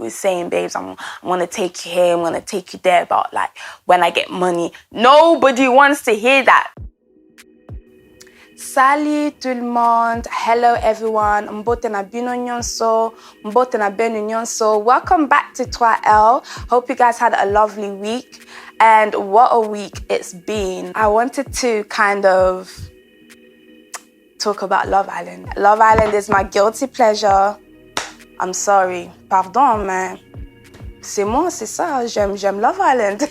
always saying, babes, I'm gonna take you here, I'm gonna take you there, but like when I get money, nobody wants to hear that. Salut tout le monde. Hello everyone. Welcome back to TroisL. Hope you guys had a lovely week. And what a week it's been. I wanted to kind of talk about Love Island. Love Island is my guilty pleasure. I'm sorry. Pardon, mais c'est moi, c'est ça. J'aime Love Island.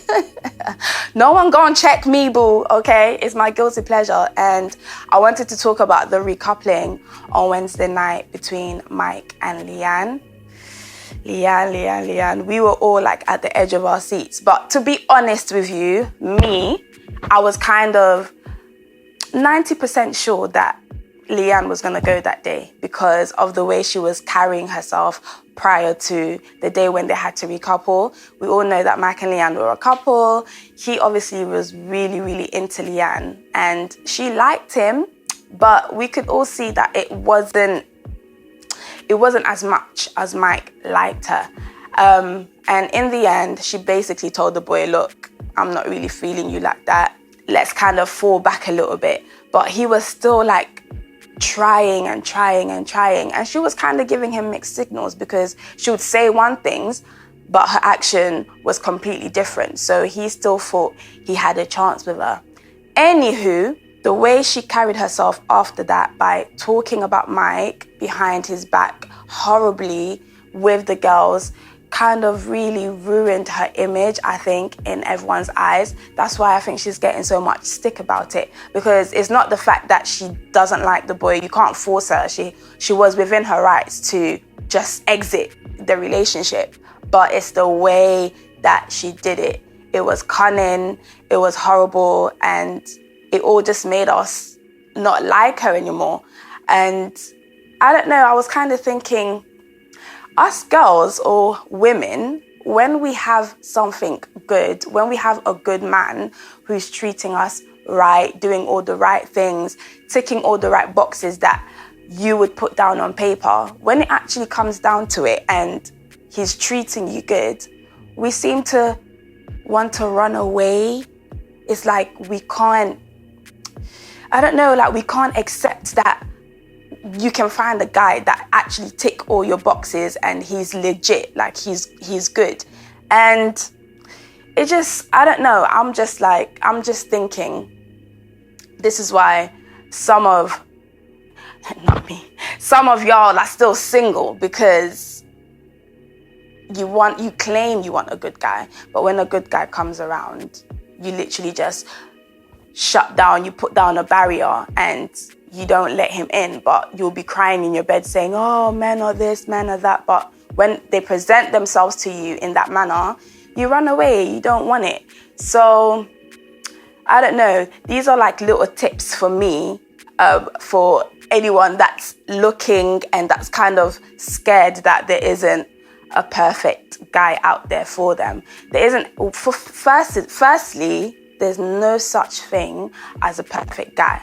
No one go and check me, boo, okay? It's my guilty pleasure. And I wanted to talk about the recoupling on Wednesday night between Mike and Leanne. Leanne. We were all like at the edge of our seats. But to be honest with you, I was kind of 90% sure that Leanne was going to go that day because of the way she was carrying herself prior to the day when they had to recouple. We all know that Mike and Leanne were a couple. He obviously was really, really into Leanne and she liked him, but we could all see that it wasn't as much as Mike liked her. And in the end, she basically told the boy, look, I'm not really feeling you like that. Let's kind of fall back a little bit. But he was still like trying. And she was kind of giving him mixed signals because she would say one thing, but her action was completely different. So he still thought he had a chance with her. Anywho, the way she carried herself after that by talking about Mike behind his back horribly with the girls kind of really ruined her image, I think, in everyone's eyes. That's why I think she's getting so much stick about it, because it's not the fact that she doesn't like the boy. You can't force her. She was within her rights to just exit the relationship, but it's the way that she did it. It was cunning, it was horrible, and it all just made us not like her anymore. And I don't know, I was kind of thinking, us girls or women, when we have something good, when we have a good man who's treating us right, doing all the right things, ticking all the right boxes that you would put down on paper, when it actually comes down to it and he's treating you good, we seem to want to run away. It's like we can't accept that you can find a guy that actually tick all your boxes and he's legit, like he's good. And it just, I don't know, I'm just thinking, this is why some of y'all are still single, because you claim you want a good guy, but when a good guy comes around, you literally just shut down, you put down a barrier and you don't let him in, but you'll be crying in your bed saying, oh, men are this, men are that. But when they present themselves to you in that manner, you run away, you don't want it. So, I don't know. These are like little tips for me, for anyone that's looking and that's kind of scared that there isn't a perfect guy out there for them. There isn't, firstly, there's no such thing as a perfect guy.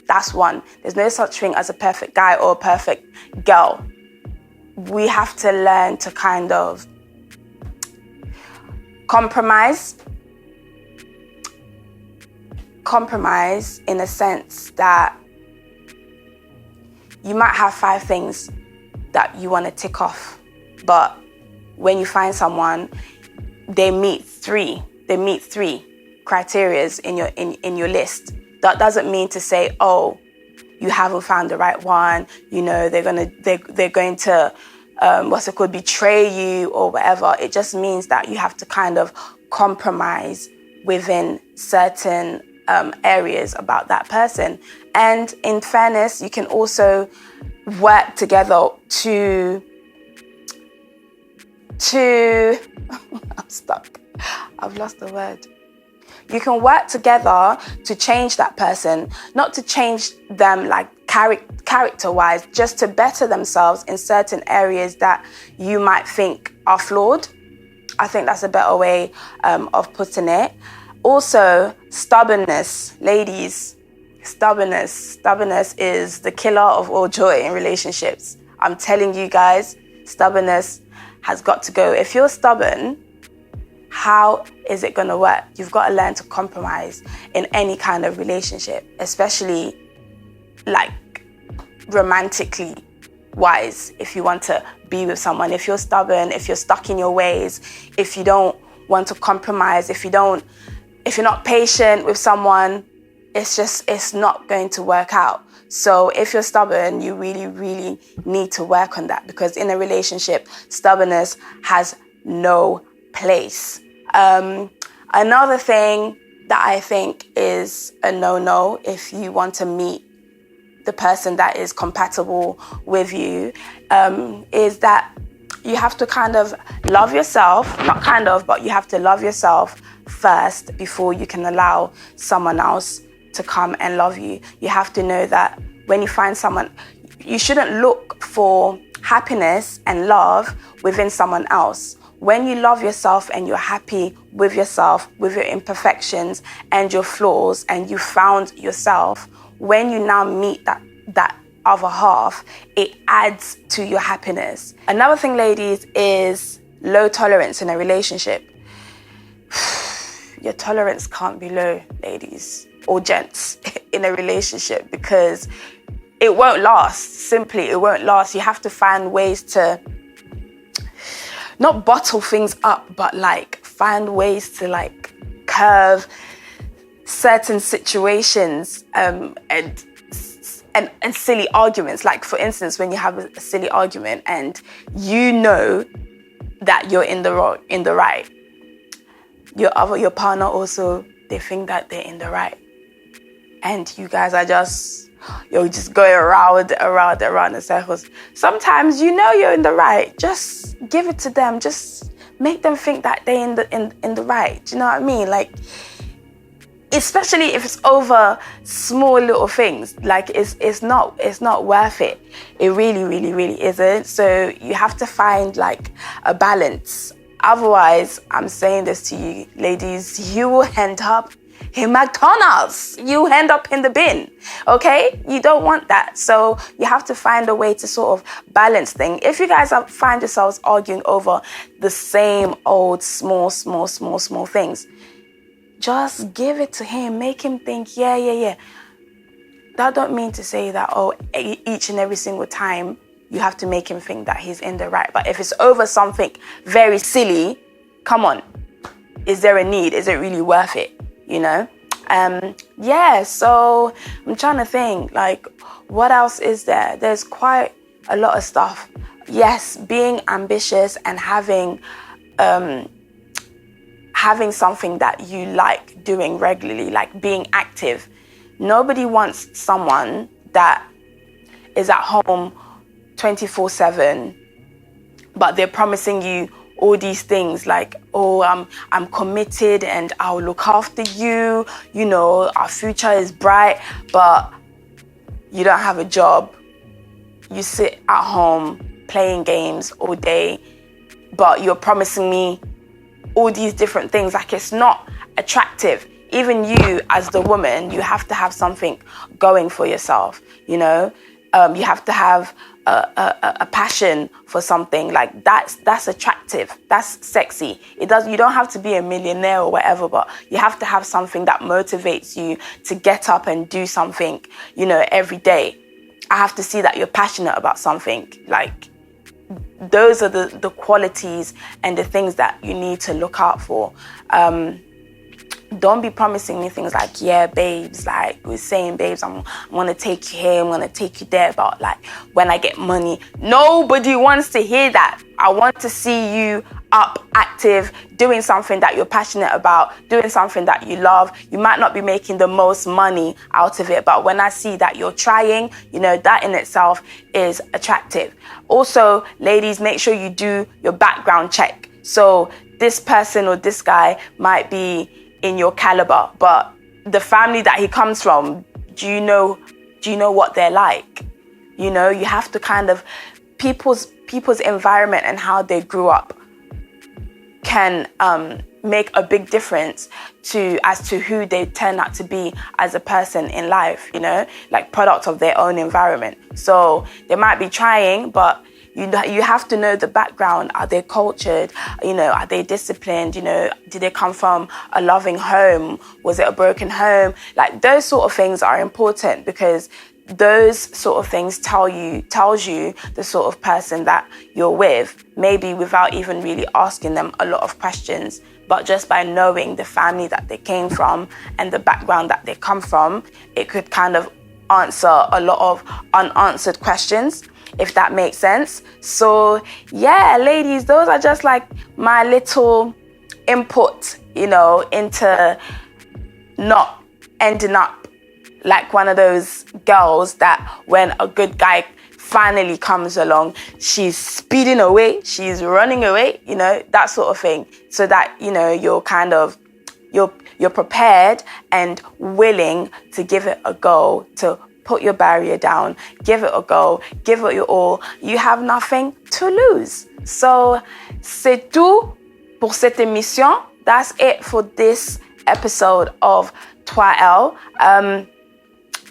That's one. There's no such thing as a perfect guy or a perfect girl. We have to learn to kind of compromise in a sense that you might have 5 things that you want to tick off, but when you find someone, they meet 3 criterias in your list. That doesn't mean to say, oh, you haven't found the right one. You know, they're going to betray you or whatever. It just means that you have to kind of compromise within certain areas about that person. And in fairness, you can also work together to I'm stuck. I've lost the word. You can work together to change that person, not to change them like character-wise, just to better themselves in certain areas that you might think are flawed. I think that's a better way of putting it. Also, stubbornness. Ladies, stubbornness is the killer of all joy in relationships. I'm telling you guys, stubbornness has got to go. If you're stubborn, how is it going to work? You've got to learn to compromise in any kind of relationship, especially like romantically wise. If you want to be with someone, if you're stubborn, if you're stuck in your ways, if you don't want to compromise, if you're not patient with someone, it's not going to work out. So if you're stubborn, you really, really need to work on that, because in a relationship, stubbornness has no place. Another thing that I think is a no-no if you want to meet the person that is compatible with you, is that you have to kind of love yourself, but you have to love yourself first before you can allow someone else to come and love you. You have to know that when you find someone, you shouldn't look for happiness and love within someone else. When you love yourself and you're happy with yourself, with your imperfections and your flaws, and you found yourself, when you now meet that other half, it adds to your happiness. Another thing, ladies, is low tolerance in a relationship. Your tolerance can't be low, ladies or gents, in a relationship, because it won't last. Simply, it won't last. You have to find ways to not bottle things up, but like find ways to like curve certain situations and silly arguments. Like, for instance, when you have a silly argument and you know that you're in the right, your partner also, they think that they're in the right, and you guys are just going around in circles. Sometimes you know you're in the right. Just give it to them. Just make them think that they're in the right. Do you know what I mean? Like, especially if it's over small little things, like it's not worth it. It really, really, really isn't. So you have to find like a balance. Otherwise, I'm saying this to you, ladies, you will end up in McDonald's. You end up in the bin, okay? You don't want that. So you have to find a way to sort of balance things. If you guys find yourselves arguing over the same old small things, just give it to him. Make him think, yeah. That don't mean to say that, each and every single time you have to make him think that he's in the right. But if it's over something very silly, come on. Is there a need? Is it really worth it? You know? So I'm trying to think, like, what else is there? There's quite a lot of stuff. Yes, being ambitious and having something that you like doing regularly, like being active. Nobody wants someone that is at home 24/7, but they're promising you all these things like, I'm committed and I'll look after you, you know, our future is bright, but you don't have a job. You sit at home playing games all day, but you're promising me all these different things. Like, it's not attractive. Even you as the woman, you have to have something going for yourself, you know? You have to have a passion for something. Like, that's attractive. That's sexy. You don't have to be a millionaire or whatever, but you have to have something that motivates you to get up and do something, you know, every day. I have to see that you're passionate about something. Like, those are the qualities and the things that you need to look out for. Don't be promising me things like, yeah, babes, like we're saying, babes, I'm going to take you here, I'm going to take you there, but like when I get money. Nobody wants to hear that. I want to see you up, active, doing something that you're passionate about, doing something that you love. You might not be making the most money out of it, but when I see that you're trying, you know, that in itself is attractive. Also, ladies, make sure you do your background check. So this person or this guy might be in your caliber, but the family that he comes from, do you know what they're like? You know, you have to kind of, people's environment and how they grew up can make a big difference as to who they turn out to be as a person in life, you know, like product of their own environment. So they might be trying, but You have to know the background. Are they cultured? Are they disciplined? Did they come from a loving home? Was it a broken home? Like, those sort of things are important, because those sort of things tells you the sort of person that you're with, maybe without even really asking them a lot of questions, but just by knowing the family that they came from and the background that they come from, it could kind of answer a lot of unanswered questions, if that makes sense. So yeah, ladies, those are just like my little input, into not ending up like one of those girls that when a good guy finally comes along, she's speeding away, she's running away, that sort of thing. So that, you're kind of, you're prepared and willing to give it a go, to put your barrier down, give it a go, give it your all. You have nothing to lose. So, c'est tout pour cette émission. That's it for this episode of TroisL.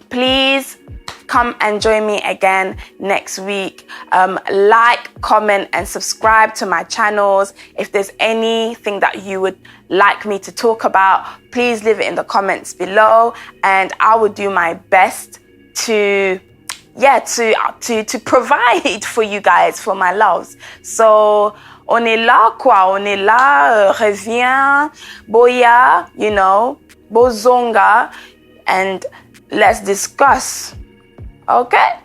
Please come and join me again next week. Like, comment, and subscribe to my channels. If there's anything that you would like me to talk about, please leave it in the comments below, and I will do my best to provide for you guys, for my loves. So on est là, quoi. On est là, reviens, boya, bozonga, and let's discuss. Okay?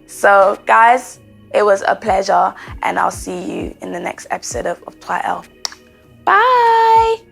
So, guys, it was a pleasure, and I'll see you in the next episode of TroisL. Bye!